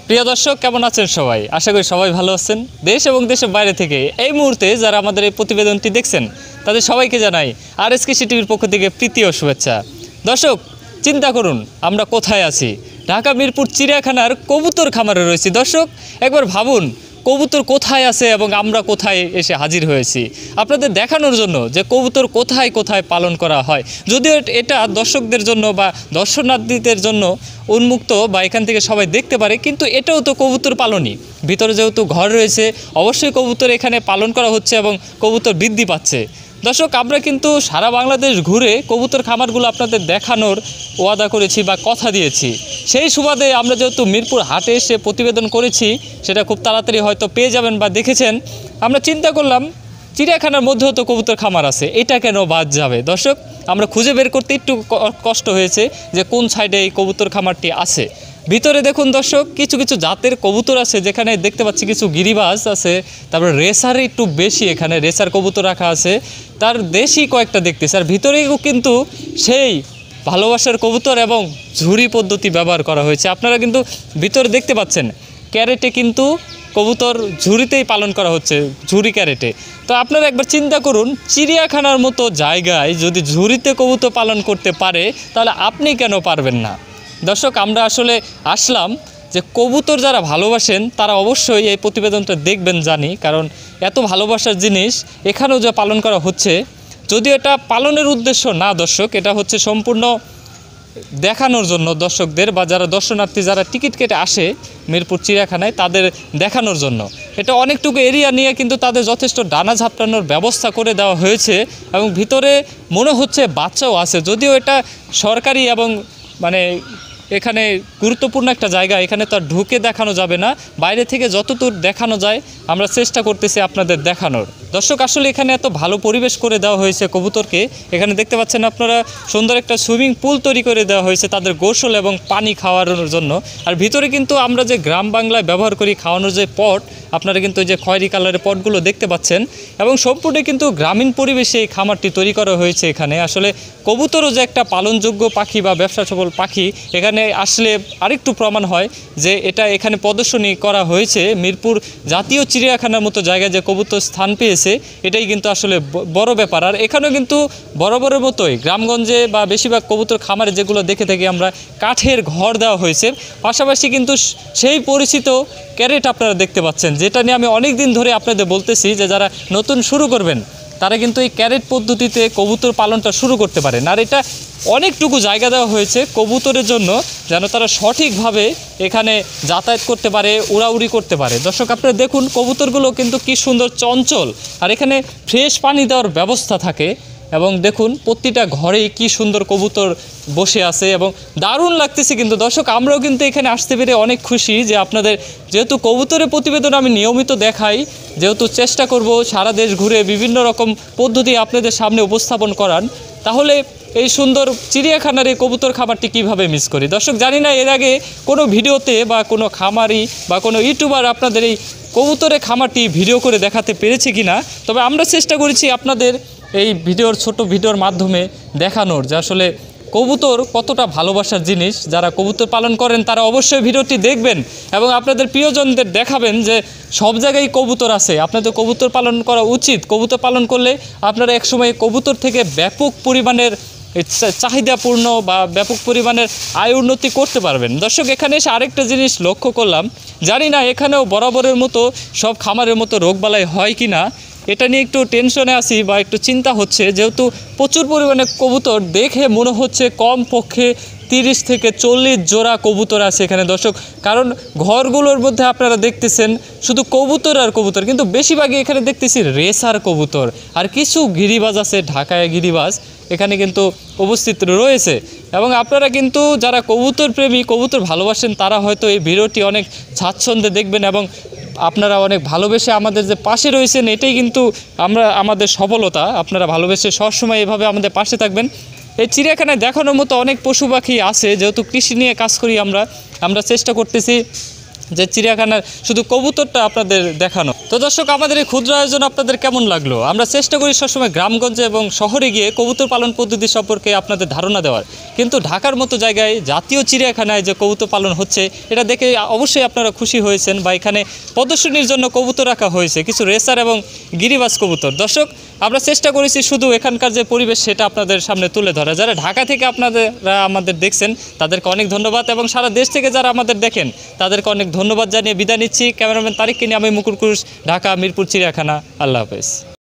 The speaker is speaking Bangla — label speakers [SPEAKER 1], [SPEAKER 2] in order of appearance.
[SPEAKER 1] প্রিয় দর্শক, কেমন আছেন সবাই? আশা করি সবাই ভালো আছেন। দেশ এবং দেশের বাইরে থেকে এই মুহূর্তে যারা আমাদের এই প্রতিবেদনটি দেখছেন তাদের সবাইকে জানাই আরএসকে টিভির পক্ষ থেকে প্রীতি ও শুভেচ্ছা। দর্শক, চিন্তা করুন আমরা কোথায় আছি। ঢাকা মিরপুর চিড়িয়াখানার কবুতর খামারে রয়েছি। দর্শক, একবার ভাবুন কবুতর কোথায় আছে এবং আমরা কোথায় এসে হাজির হয়েছি আপনাদের দেখানোর জন্য যে কবুতর কোথায় কোথায় পালন করা হয়। যদিও এটা দর্শকদের জন্য বা দর্শনার্থীদের জন্য উন্মুক্ত বা এখান থেকে সবাই দেখতে পারে, কিন্তু এটাও তো কবুতর পালনই। ভিতরে যেহেতু ঘর রয়েছে, অবশ্যই কবুতর এখানে পালন করা হচ্ছে এবং কবুতর বৃদ্ধি পাচ্ছে। দর্শক, আমরা কিন্তু সারা বাংলাদেশ ঘুরে কবুতর খামারগুলো আপনাদের দেখানোর ওয়াদা করেছি বা কথা দিয়েছি। সেই সুবাদে আমরা যেহেতু মিরপুর হাটে এসে প্রতিবেদন করেছি, সেটা খুব তাড়াতাড়ি হয়তো পেয়ে যাবেন বা দেখেছেন। আমরা চিন্তা করলাম চিড়িয়াখানার মধ্যেও তো কবুতর খামার আছে, এটা কেন বাদ যাবে। দর্শক, আমরা খুঁজে বের করতে একটু কষ্ট হয়েছে যে কোন সাইডে এই কবুতর খামারটি আছে। ভিতরে দেখুন দর্শক, কিছু কিছু জাতের কবুতর আছে, যেখানে দেখতে পাচ্ছি কিছু গিরিবাজ আছে, তারপরে রেসার একটু বেশি, এখানে রেসার কবুতর রাখা আছে, তার দেশি কয়েকটা দেখতেছে। আর ভিতরেও কিন্তু সেই ভালোবাসার কবুতর এবং ঝুরি পদ্ধতি ব্যবহার করা হয়েছে। আপনারা কিন্তু ভিতরে দেখতে পাচ্ছেন ক্যারেটে কিন্তু কবুতর ঝুড়িতেই পালন করা হচ্ছে, ঝুড়ি ক্যারেটে। তো আপনারা একবার চিন্তা করুন, চিড়িয়াখানার মতো জায়গায় যদি ঝুড়িতে কবুতর পালন করতে পারে, তাহলে আপনি কেন পারবেন না? দর্শক, আমরা আসলে আসলাম যে কবুতর যারা ভালোবাসেন তারা অবশ্যই এই প্রতিবেদনটা দেখবেন জানি, কারণ এত ভালোবাসার জিনিস এখানেও যা পালন করা হচ্ছে। যদিও এটা পালনের উদ্দেশ্য না দর্শক, এটা হচ্ছে সম্পূর্ণ দেখানোর জন্য দর্শকদের বা যারা দর্শনার্থী যারা টিকিট কেটে আসে মিরপুর চিড়িয়াখানায় তাদের দেখানোর জন্য। এটা অনেকটুকু এরিয়া নিয়ে কিন্তু তাদের যথেষ্ট ডানা ঝাপটানোর ব্যবস্থা করে দেওয়া হয়েছে এবং ভিতরে মনে হচ্ছে বাচ্চাও আছে। যদিও এটা সরকারি এবং মানে এখানে গুরুত্বপূর্ণ একটা জায়গা, এখানে তো আর ঢুকে দেখানো যাবে না, বাইরে থেকে যতদূর দেখানো যায় আমরা চেষ্টা করতেছি আপনাদের দেখানোর। দর্শক, আসলে এখানে এত ভালো পরিবেশ করে দেওয়া হয়েছে কবুতরকে। এখানে দেখতে পাচ্ছেন আপনারা সুন্দর একটা সুইমিং পুল তৈরি করে দেওয়া হয়েছে তাদের গোসল এবং পানি খাওয়ানোর জন্য। আর ভিতরে কিন্তু আমরা যে গ্রাম বাংলায় ব্যবহার করি খাওয়ানোর যে পট, আপনারা কিন্তু ওই যে খয়েরি কালারের পটগুলো দেখতে পাচ্ছেন এবং সম্পূর্ণ কিন্তু গ্রামীণ পরিবেশে এই খামারটি তৈরি করা হয়েছে। এখানে আসলে কবুতরও যে একটা পালনযোগ্য পাখি বা ব্যবসা সফল পাখি, এখানে আসলে আরেকটু প্রমাণ হয় যে এটা এখানে প্রদর্শনী করা হয়েছে। মিরপুর জাতীয় চিড়িয়াখানার মতো জায়গায় যে কবুতর স্থান পেয়েছে, এটাই কিন্তু আসলে বড় ব্যাপার। আর এখানেও কিন্তু বরাবরের মতোই গ্রামগঞ্জে বা বেশিরভাগ কবুতর খামারে যেগুলো দেখে থাকি আমরা, কাঠের ঘর দেওয়া হয়েছে। পাশাপাশি কিন্তু সেই পরিচিত ক্যারেট আপনারা দেখতে পাচ্ছেন, যেটা নিয়ে আমি অনেক দিন ধরে আপনাদের বলতেছি যে যারা নতুন শুরু করবেন তারা কিন্তু এই ক্যারেট পদ্ধতিতে কবুতর পালনটা শুরু করতে পারেন। আর এটা অনেকটুকু জায়গা দেওয়া হয়েছে কবুতরের জন্য, যেন তারা সঠিকভাবে এখানে যাতায়াত করতে পারে, উড়াউড়ি করতে পারে। দর্শক, আপনারা দেখুন কবুতরগুলো কিন্তু কি সুন্দর চঞ্চল, আর এখানে ফ্রেশ পানি দেওয়ার ব্যবস্থা থাকে। এবং দেখুন প্রতিটা ঘরেই কি সুন্দর কবুতর বসে আছে এবং দারুণ লাগতেছে। কিন্তু দর্শক, আমরাও কিন্তু এখানে আসতে পেরে অনেক খুশি যে আপনাদের যেহেতু কবুতরের প্রতিবেদন আমি নিয়মিত দেখাই, যেহেতু চেষ্টা করব সারা দেশ ঘুরে বিভিন্ন রকম পদ্ধতি আপনাদের সামনে উপস্থাপন করার, তাহলে এই সুন্দর চিড়িয়াখানার এই কবুতর খামারটি কীভাবে মিস করি। দর্শক, জানি না এর আগে কোনো ভিডিওতে বা কোনো খামারি বা কোনো ইউটিউবার আপনাদের এই কবুতরের খামারটি ভিডিও করে দেখাতে পেরেছে কি না। তবে আমরা চেষ্টা করেছি আপনাদের এই ছোট ভিডিওর মাধ্যমে দেখানোর যে আসলে কবুতর কতটা ভালোবাসার জিনিস। যারা কবুতর পালন করেন তারা অবশ্যই ভিডিওটি দেখবেন এবং আপনাদের প্রিয়জনদের দেখাবেন যে সব জায়গায় কবুতর আছে, আপনাদের কবুতর পালন করা উচিত। কবুতর পালন করলে আপনারা একসময় কবুতর থেকে ব্যাপক পরিমাণের চাহিদাপূর্ণ বা ব্যাপক পরিমাণের আয় উন্নতি করতে পারবেন। দর্শক, এখানে এসে আরেকটা জিনিস লক্ষ্য করলাম, জানি না এখানেও বরাবরের মতো সব খামারের মতো রোগবালাই হয় কি না, এটা নিয়ে একটু টেনশনে আছি বা একটু চিন্তা হচ্ছে। যেহেতু প্রচুর পরিমাণে কবুতর, দেখে মনে হচ্ছে কম পক্ষে 30 থেকে 40 জোড়া কবুতর আছে এখানে দর্শক। কারণ ঘরগুলোর মধ্যে আপনারা দেখতেছেন শুধু কবুতর আর কবুতর, কিন্তু বেশিরভাগই এখানে দেখতেছি রেসার কবুতর আর কিছু গিরিবাজ আছে, ঢাকায় গিরিবাজ এখানে কিন্তু উপস্থিত রয়েছে। এবং আপনারা কিন্তু যারা কবুতর প্রেমী, কবুতর ভালোবাসেন, তারা হয়তো এই ভিডিওটি অনেক স্বাচ্ছন্দ্যে দেখবেন এবং আপনারা অনেক ভালোবেসে আমাদের যে পাশে রয়েছেন, এটাই কিন্তু আমাদের সফলতা। আপনারা ভালোবেসে সবসময় এভাবে আমাদের পাশে থাকবেন। এই চিড়িয়াখানায় দেখানোর মতো অনেক পশু পাখি আছে, যেহেতু কৃষি নিয়ে কাজ করি আমরা চেষ্টা করতেছি যে চিড়িয়াখানার শুধু কবুতরটা আপনাদের দেখানো। তো দর্শক, আমাদের এই ক্ষুদ্র আয়োজন আপনাদের কেমন লাগলো? আমরা চেষ্টা করি সবসময় গ্রামগঞ্জে এবং শহরে গিয়ে কবুতর পালন পদ্ধতি সম্পর্কে আপনাদের ধারণা দেওয়ার, কিন্তু ঢাকার মতো জায়গায় জাতীয় চিড়িয়াখানায় যে কবুতর পালন হচ্ছে এটা দেখে অবশ্যই আপনারা খুশি হয়েছেন, বা এখানে প্রদর্শনীর জন্য কবুতর রাখা হয়েছে, কিছু রেসার এবং গিরিবাজ কবুতর। দর্শক, আমরা চেষ্টা করেছি শুধু এখানকার যে পরিবেশ সেটা আপনাদের সামনে তুলে ধরা। যারা ঢাকা থেকে আপনারা আমাদের দেখছেন তাদেরকে অনেক ধন্যবাদ, এবং সারা দেশ থেকে যারা আমাদের দেখেন তাদেরকে অনেক ধন্যবাদ জানিয়ে বিদায় নিচ্ছি। ক্যামেরাম্যান তারিককে নিয়ে আমি মুকুল কুরুশ, ঢাকা মিরপুর চিড়িয়াখানা। আল্লাহ হাফেজ।